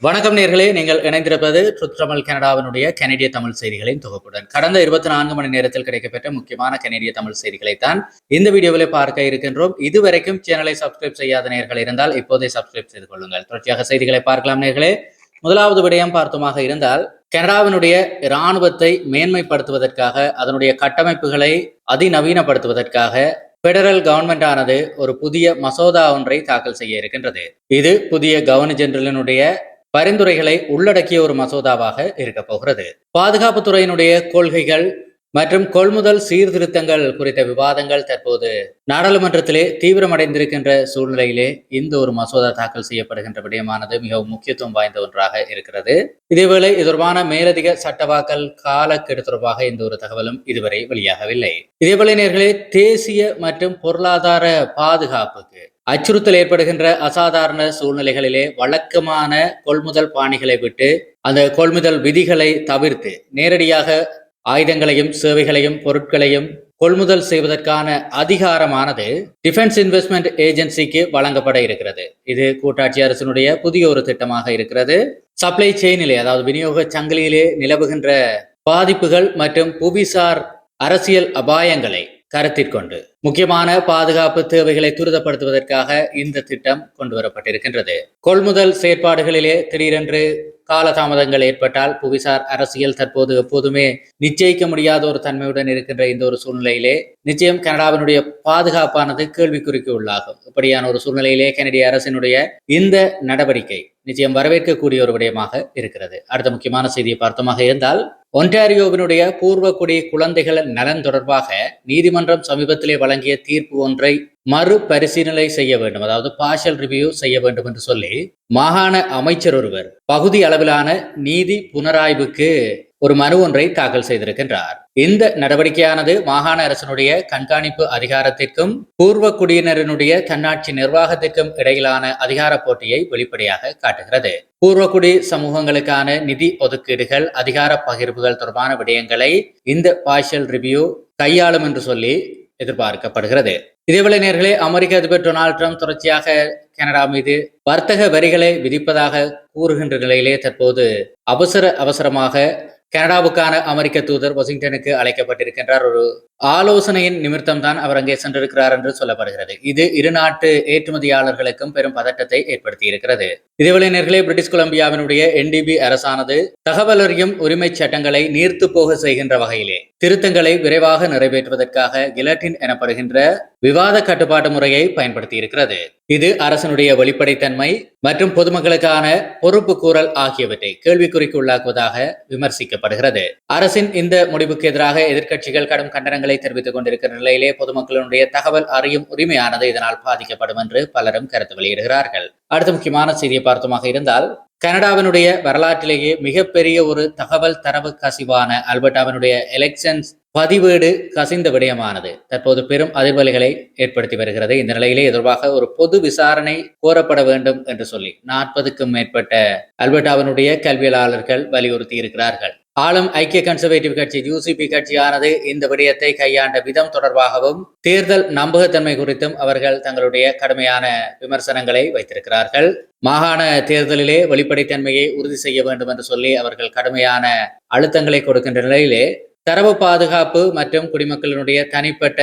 வணக்கம் நேர்களே, நீங்கள் இணைந்திருப்பது ட்ருத் தமிழ் கனடாவினுடைய கனடிய தமிழ் செய்திகளின் தொகுப்புடன். கடந்த 24 மணி நேரத்தில் கிடைக்கப்பெற்ற முக்கியமான கனடிய தமிழ் செய்திகளைத்தான் இந்த வீடியோவில் பார்க்க இருக்கின்றோம். இதுவரைக்கும் சேனலை சப்ஸ்கிரைப் செய்யாத நேர்கள் இருந்தால் இப்போதே சப்ஸ்கிரைப் செய்து கொள்ளுங்கள். தொடர்ச்சியாக செய்திகளை பார்க்கலாம் நேர்களே. முதலாவது விடயம் பார்த்தமாக இருந்தால், கனடாவினுடைய இராணுவத்தை மேன்மைப்படுத்துவதற்காக, அதனுடைய கட்டமைப்புகளை அதிநவீனப்படுத்துவதற்காக பெடரல் கவர்மெண்ட் ஆனது ஒரு புதிய மசோதா ஒன்றை தாக்கல் செய்ய இருக்கின்றது. இது புதிய கவர்னர் ஜெனரலினுடைய பரிந்துரைகளை உள்ளடக்கிய ஒரு மசோதாவாக இருக்க போகிறது. பாதுகாப்புத்துறையினுடைய கொள்கைகள் மற்றும் கொள்முதல் சீர்திருத்தங்கள் குறித்த விவாதங்கள் தற்போது நாடாளுமன்றத்திலே தீவிரமடைந்திருக்கின்ற சூழ்நிலையிலே இந்த ஒரு மசோதா தாக்கல் செய்யப்படுகின்ற விடயமானது மிகவும் முக்கியத்துவம் வாய்ந்த ஒன்றாக இருக்கிறது. இதேவேளை இது தொடர்பான மேலதிக சட்டவாக்கல் காலக்கெடு தொடர்பாக இந்த ஒரு தகவலும் இதுவரை வெளியாகவில்லை. இதேவேளை நேர்களே, தேசிய மற்றும் பொருளாதார பாதுகாப்புக்கு அச்சுறுத்தல் ஏற்படுகின்ற அசாதாரண சூழ்நிலைகளிலே வழக்கமான கொள்முதல் பாணிகளை விட்டு அந்த கொள்முதல் விதிகளை தவிர்த்து நேரடியாக ஆயுதங்களையும் சேவைகளையும் பொருட்களையும் கொள்முதல் செய்வதற்கான அதிகாரமானது டிஃபென்ஸ் இன்வெஸ்ட்மெண்ட் ஏஜென்சிக்கு வழங்கப்பட இருக்கிறது. இது கூட்டாட்சி அரசினுடைய புதிய ஒரு திட்டமாக இருக்கிறது. சப்ளை செயினிலே, அதாவது விநியோக சங்கிலியிலே நிலவுகின்ற பாதிப்புகள் மற்றும் புவிசார் அரசியல் அபாயங்களை கருத்திற்கொண்டு முக்கியமான பாதுகாப்பு தேவைகளை துரிதப்படுத்துவதற்காக இந்த திட்டம் கொண்டு வரப்பட்டிருக்கின்றது. கொள்முதல் செயற்பாடுகளிலே திடீரென்று காலதாமதங்கள் ஏற்பட்டால் புவிசார் அரசியல் தற்போது எப்போதுமே நிச்சயிக்க முடியாத ஒரு தன்மையுடன் இருக்கின்ற இந்த ஒரு சூழ்நிலையிலே நிச்சயம் கனடாவினுடைய பாதுகாப்பானது கேள்விக்குறிக்கு உள்ளாகும். இப்படியான ஒரு சூழ்நிலையிலே கனடிய அரசினுடைய இந்த நடவடிக்கை நிச்சயம் வரவேற்கக்கூடிய ஒரு விடயமாக இருக்கிறது. அடுத்த முக்கியமான செய்தியை பார்த்தமாக இருந்தால், ஒன்டாரியோவினுடைய பூர்வக்குடி குழந்தைகள் நலன் தொடர்பாக நீதிமன்றம் சமீபத்திலே வழங்கிய தீர்ப்பு ஒன்றை மறுபரிசீலனை செய்ய வேண்டும், அதாவது பார்ஷியல் ரிவ்யூ செய்ய வேண்டும் என்று சொல்லி மாகாண அமைச்சர் ஒருவர் பகுதி அளவிலான நீதி புனராய்வுக்கு ஒரு மனு ஒன்றை தாக்கல் செய்திருக்கின்றார். இந்த நடவடிக்கையானது மாகாண அரசினுடைய கண்காணிப்பு அதிகாரத்திற்கும் பூர்வக்குடியினரினுடைய தன்னாட்சி நிர்வாகத்திற்கும் இடையிலான அதிகார போட்டியை வெளிப்படையாக காட்டுகிறது. பூர்வக்குடி சமூகங்களுக்கான நிதி ஒதுக்கீடுகள், அதிகார பகிர்வுகள் தொடர்பான விடயங்களை இந்த பார்ஷியல் ரிவ்யூ கையாளும் என்று சொல்லி எதிர்பார்க்கப்படுகிறது. இதேவேளை நேர்களே, அமெரிக்க அதிபர் டொனால்ட் ட்ரம்ப் தொடர்ச்சியாக கனடா மீது வர்த்தக வரிகளை விதிப்பதாக கூறுகின்ற நிலையிலே தற்போது அவசரமாக கனடாவுக்கான அமெரிக்க தூதர் வாஷிங்டனுக்கு அழைக்கப்பட்டிருக்கின்றார். ஒரு ஆலோசனையின் நிமித்தம் தான் அவர் அங்கே சென்றிருக்கிறார் என்று சொல்லப்படுகிறது. இது இரு நாட்டு ஏற்றுமதியாளர்களுக்கும் பெரும் பதட்டத்தை ஏற்படுத்தி இருக்கிறது. இதேவேளை நேர்களே, பிரிட்டிஷ் கொலம்பியாவினுடைய NDP அரசானது தகவல் அறியும் உரிமை சட்டங்களை நீர்த்து போக செய்கின்ற வகையிலே திருத்தங்களை விரைவாக நிறைவேற்றுவதற்காக கிலட்டின் எனப்படுகின்ற விவாத கட்டுப்பாட்டு முறையை பயன்படுத்தி இருக்கிறது. இது அரசனுடைய வெளிப்படைத்தன்மை மற்றும் பொதுமக்களுக்கான பொறுப்பு கூறல் ஆகியவற்றை கேள்விக்குறிக்கு உள்ளாக்குவதாக விமர்சிக்கப்படுகிறது. அரசின் இந்த முடிவுக்கு எதிராக எதிர்க்கட்சிகள் கடும் கண்டனங்களை தெரிவித்துக் கொண்டிருக்கிற நிலையிலே பொதுமக்களுடைய தகவல் அறியும் உரிமையானது இதனால் பாதிக்கப்படும் என்று பலரும் கருத்து வெளியிடுகிறார்கள். அடுத்த முக்கியமான செய்தியை பார்த்தமாக இருந்தால், கனடாவினுடைய வரலாற்றிலேயே மிகப்பெரிய ஒரு தகவல் தரவு கசிவான அல்பர்டாவினுடைய எலெக்ஷன்ஸ் பதிவேடு கசிந்த விடயமானது தற்போது பெரும் அதிர்வலைகளை ஏற்படுத்தி வருகிறது. இந்த நிலையிலே எதிர்வாக ஒரு பொது விசாரணை கோரப்பட வேண்டும் என்று சொல்லி 40க்கும் மேற்பட்ட அல்பர்டாவினுடைய கல்வியலாளர்கள் வலியுறுத்தி இருக்கிறார்கள். ஆளும் ஐக்கிய கன்சர்வேட்டிவ் கட்சி UCP கட்சியானது இந்த விடயத்தை கையாண்ட விதம் தொடர்பாகவும் தேர்தல் நம்பகத்தன்மை குறித்தும் அவர்கள் தங்களுடைய கடுமையான விமர்சனங்களை வைத்திருக்கிறார்கள். மாகாண தேர்தலிலே வெளிப்படைத்தன்மையை உறுதி செய்ய வேண்டும் என்று சொல்லி அவர்கள் கடுமையான அழுத்தங்களை கொடுக்கின்ற நிலையிலே தரவு பாதுகாப்பு மற்றும் குடிமக்களினுடைய தனிப்பட்ட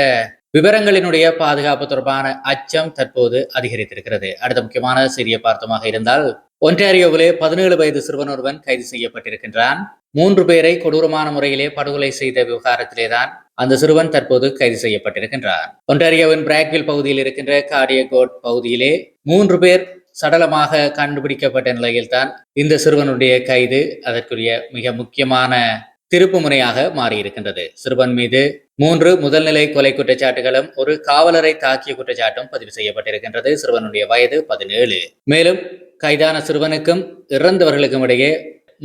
விவரங்களினுடைய பாதுகாப்பு தொடர்பான அச்சம் தற்போது அதிகரித்திருக்கிறது. அடுத்த முக்கியமான செய்தியை பார்த்தமாக இருந்தால், ஒன்டாரியோவிலே 17 வயது சிறுவன் ஒருவன் கைது செய்யப்பட்டிருக்கின்றான். 3 பேரை கொடூரமான முறையிலே படுகொலை செய்த விவகாரத்திலேதான் அந்த சிறுவன் தற்போது கைது செய்யப்பட்டிருக்கின்றான். ஒன்டாரியோவின் பிராக்வில் பகுதியில் இருக்கின்ற கார்டியகோட் பகுதியிலே 3 பேர் சடலமாக கண்டுபிடிக்கப்பட்ட நிலையில்தான் இந்த சிறுவனுடைய கைது அதற்குரிய மிக முக்கியமான திருப்பு முனையாக மாறியிருக்கின்றது. சிறுவன் மீது 3 முதல்நிலை கொலை குற்றச்சாட்டுகளும் ஒரு காவலரை தாக்கிய குற்றச்சாட்டும் பதிவு செய்யப்பட்டிருக்கின்றது. சிறுவனுடைய வயது 17. மேலும் கைதான சிறுவனுக்கும் இறந்தவர்களுக்கும் இடையே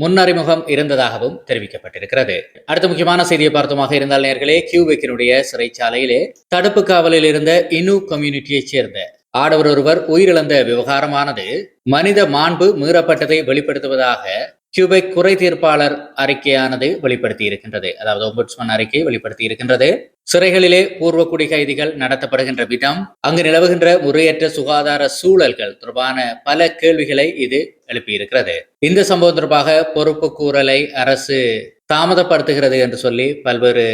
முன்னறிமுகம் இருந்ததாகவும் தெரிவிக்கப்பட்டிருக்கிறது. அடுத்த முக்கியமான செய்தியை பார்த்தமாக இருந்தால் நேர்களே, கியூபெக்கினுடைய சிறைச்சாலையிலே தடுப்பு காவலில் இருந்த இனு கம்யூனிட்டியைச் சேர்ந்த ஆடவர் ஒருவர் உயிரிழந்த விவகாரமானது மனித மாண்பு மீறப்பட்டதை வெளிப்படுத்துவதாக கியூபெக் குறை தீர்ப்பாளர் அறிக்கையானது வெளிப்படுத்தி இருக்கின்றது. அதாவது ஒம்புட்ஸ்மன் அறிக்கை வெளிப்படுத்தி இருக்கின்றது. சிறைகளிலே பூர்வக்குடி கைதிகள் நடத்தப்படுகின்ற விதம், அங்கு நிலவுகின்ற முறையற்ற சுகாதார சூழல்கள் தொடர்பான பல கேள்விகளை இது எழுப்பியிருக்கிறது. இந்த சம்பவம் தொடர்பாக பொறுப்பு கூறலை அரசு தாமதப்படுத்துகிறது என்று சொல்லி பல்வேறு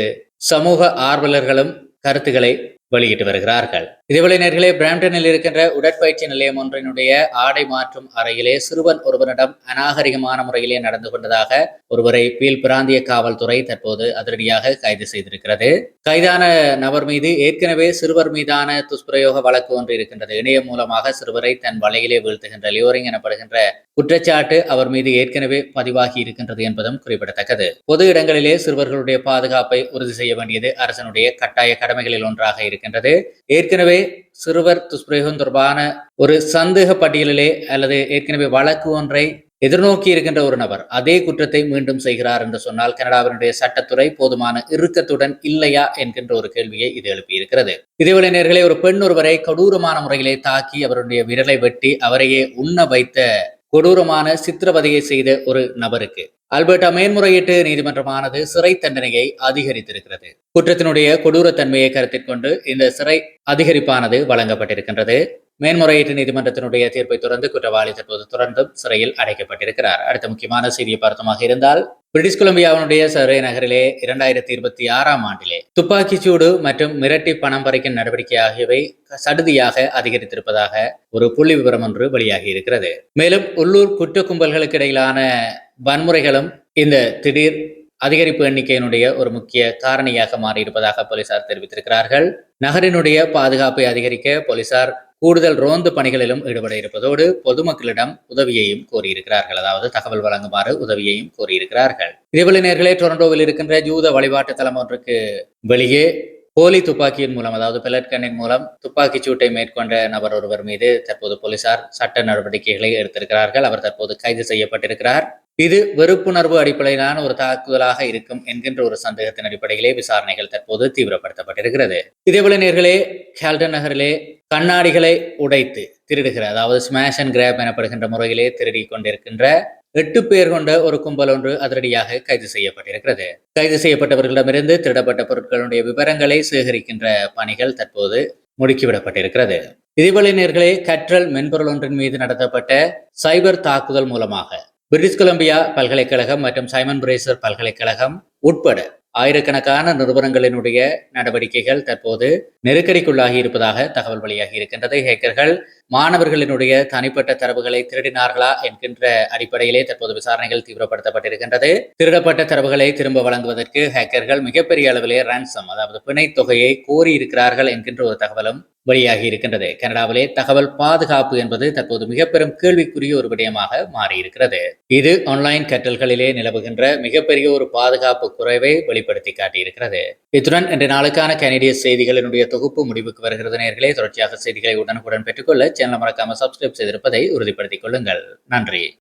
சமூக ஆர்வலர்களும் கருத்துக்களை வெளியிட்டு வருகிறார்கள். இதேவேளை நேர்களே, பிராம்டனில் இருக்கின்ற உடற்பயிற்சி நிலையம் ஒன்றினுடைய ஆடை மாற்றும் அறையிலே சிறுவன் ஒருவரிடம் அநாகரிகமான முறையிலே நடந்து கொண்டதாக ஒருவரை பீல் பிராந்திய காவல்துறை தற்போது அதிரடியாக கைது செய்திருக்கிறது. கைதான நபர் மீது ஏற்கனவே சிறுவர் மீதான துஷ்பிரயோக வழக்கு ஒன்று இருக்கின்றது. இணையம் மூலமாக சிறுவரை தன் வலையிலே வீழ்த்துகின்ற லியோரிங் எனப்படுகின்ற குற்றச்சாட்டு அவர் மீது ஏற்கனவே பதிவாகி இருக்கின்றது என்பதும் குறிப்பிடத்தக்கது. பொது இடங்களிலே சிறுவர்களுடைய பாதுகாப்பை உறுதி செய்ய வேண்டியது அரசனுடைய கட்டாய கடமைகளில் ஒன்றாக இருக்கின்றது. ஏற்கனவே சிறுவர் துஷ்பிரயோகம் தொடர்பான ஒரு சந்தேக பட்டியலிலே அல்லது ஏற்கனவே வழக்கு ஒன்றை எதிர்நோக்கி இருக்கின்ற ஒரு நபர் அதே குற்றத்தை மீண்டும் செய்கிறார் என்று சொன்னால் கனடாவினுடைய சட்டத்துறை போதுமான இறுக்கத்துடன் இல்லையா என்கின்ற ஒரு கேள்வியை இது எழுப்பியிருக்கிறது. இதேவேளை நேர்களே, ஒரு பெண் ஒருவரை கொடூரமான முறையிலே தாக்கி அவருடைய விரலை வெட்டி அவரையே உண்ண வைத்த கொடூரமான சித்திரவதையை செய்த ஒரு நபருக்கு அல்பர்டா மேன்முறையீட்டு நீதிமன்றமானது சிறை தண்டனையை அதிகரித்திருக்கிறது. குற்றத்தினுடைய கொடூரத்தன்மையை கருத்தில் கொண்டு இந்த சிறை அதிகரிப்பானது வழங்கப்பட்டிருக்கின்றது. மேன்முறையீட்டு நீதிமன்றத்தினுடைய தீர்ப்பை தொடர்ந்து குற்றவாளி தற்போது தொடர்ந்தும் சிறையில் அடைக்கப்பட்டிருக்கிறார். அடுத்த முக்கியமான செய்தியை பார்த்தமாக இருந்தால், பிரிட்டிஷ் கொலம்பியாவினுடைய சர்வே நகரிலே 2026ஆம் ஆண்டிலே துப்பாக்கிச்சூடு மற்றும் மிரட்டி பணம் பறிக்கும் நடவடிக்கை ஆகியவை சடுதியாக அதிகரித்திருப்பதாக ஒரு புள்ளி விவரம் ஒன்று வெளியாகி இருக்கிறது. மேலும் உள்ளூர் குற்ற கும்பல்களுக்கு இடையிலான வன்முறைகளும் இந்த திடீர் அதிகரிப்பு எண்ணிக்கையினுடைய ஒரு முக்கிய காரணியாக மாறியிருப்பதாக போலீசார் தெரிவித்திருக்கிறார்கள். நகரினுடைய பாதுகாப்பை அதிகரிக்க போலீசார் கூடுதல் ரோந்து பணிகளிலும் ஈடுபட இருப்பதோடு பொதுமக்களிடம் உதவியையும் கோரியிருக்கிறார்கள். அதாவது தகவல் வழங்குமாறு உதவியையும் கோரியிருக்கிறார்கள். இதேவேளை நேர்களே, டொரண்டோவில் இருக்கின்ற யூத வழிபாட்டு தலம் ஒன்றுக்கு வெளியே போலி துப்பாக்கியின் மூலம், அதாவது பெல்லட் கன்னின் மூலம் துப்பாக்கிச் சூட்டை மேற்கொண்ட நபர் ஒருவர் மீது தற்போது போலீசார் சட்ட நடவடிக்கைகளை எடுத்திருக்கிறார்கள். அவர் தற்போது கைது செய்யப்பட்டிருக்கிறார். இது வெறுப்புணர்வு அடிப்படையிலான ஒரு தாக்குதலாக இருக்கும் என்கின்ற ஒரு சந்தேகத்தின் அடிப்படையிலே விசாரணைகள் தற்போது தீவிரப்படுத்தப்பட்டிருக்கிறது. இதேவேளை நேர்களே, கேல்டன் நகரிலே கண்ணாடிகளை உடைத்து திருடுகிற, அதாவது ஸ்மாஷ் அண்ட் கிராப் எனப்படுகின்ற முறையிலே திருடி கொண்டிருக்கின்ற 8 பேர் கொண்ட ஒரு கும்பல் ஒன்று அதிரடியாக கைது செய்யப்பட்டிருக்கிறது. கைது செய்யப்பட்டவர்களிடமிருந்து திருடப்பட்ட பொருட்களுடைய விவரங்களை சேகரிக்கின்ற பணிகள் தற்போது முடுக்கிவிடப்பட்டிருக்கிறது. இதேவேளை நேர்களே, கற்றல் மென்பொருள் ஒன்றின் மீது நடத்தப்பட்ட சைபர் தாக்குதல் மூலமாக பிரிட்டிஷ் கொலம்பியா பல்கலைக்கழகம் மற்றும் சைமன் பிரேசர் பல்கலைக்கழகம் உட்பட ஆயிரக்கணக்கான நிறுவனங்களினுடைய நடவடிக்கைகள் தற்போது நெருக்கடிக்குள்ளாகி இருப்பதாக தகவல் வெளியாகி இருக்கின்றது. ஹேக்கர்கள் மாணவர்களினுடைய தனிப்பட்ட தரவுகளை திருடினார்களா என்கின்ற அடிப்படையிலே தற்போது விசாரணைகள் தீவிரப்படுத்தப்பட்டிருக்கின்றது. திருடப்பட்ட தரவுகளை திரும்ப வழங்குவதற்கு ஹேக்கர்கள் மிகப்பெரிய அளவிலே ரான்சம், அதாவது பிணை தொகையை கோரி இருக்கிறார்கள் என்கின்ற ஒரு தகவலும் வெளியாகி இருக்கின்றது. கனடாவிலே தகவல் பாதுகாப்பு என்பது தற்போது மிக பெரும் கேள்விக்குரிய ஒரு விடயமாக மாறியிருக்கிறது. இது ஆன்லைன் கற்றல்களிலே நிலவுகின்ற மிகப்பெரிய ஒரு பாதுகாப்பு குறைவை வெளிப்படுத்தி காட்டியிருக்கிறது. இத்துடன் இன்றைய நாளுக்கான கனடிய செய்திகளினுடைய தொகுப்பு முடிவுக்கு வருகிறது. நேயர்களே, தொடர்ச்சியாக செய்திகளை உடனுக்குடன் பெற்றுக்கொள்ள சேனலை மறக்காம சப்ஸ்கிரைப் செய்திருப்பதை உறுதிப்படுத்திக் கொள்ளுங்கள். நன்றி.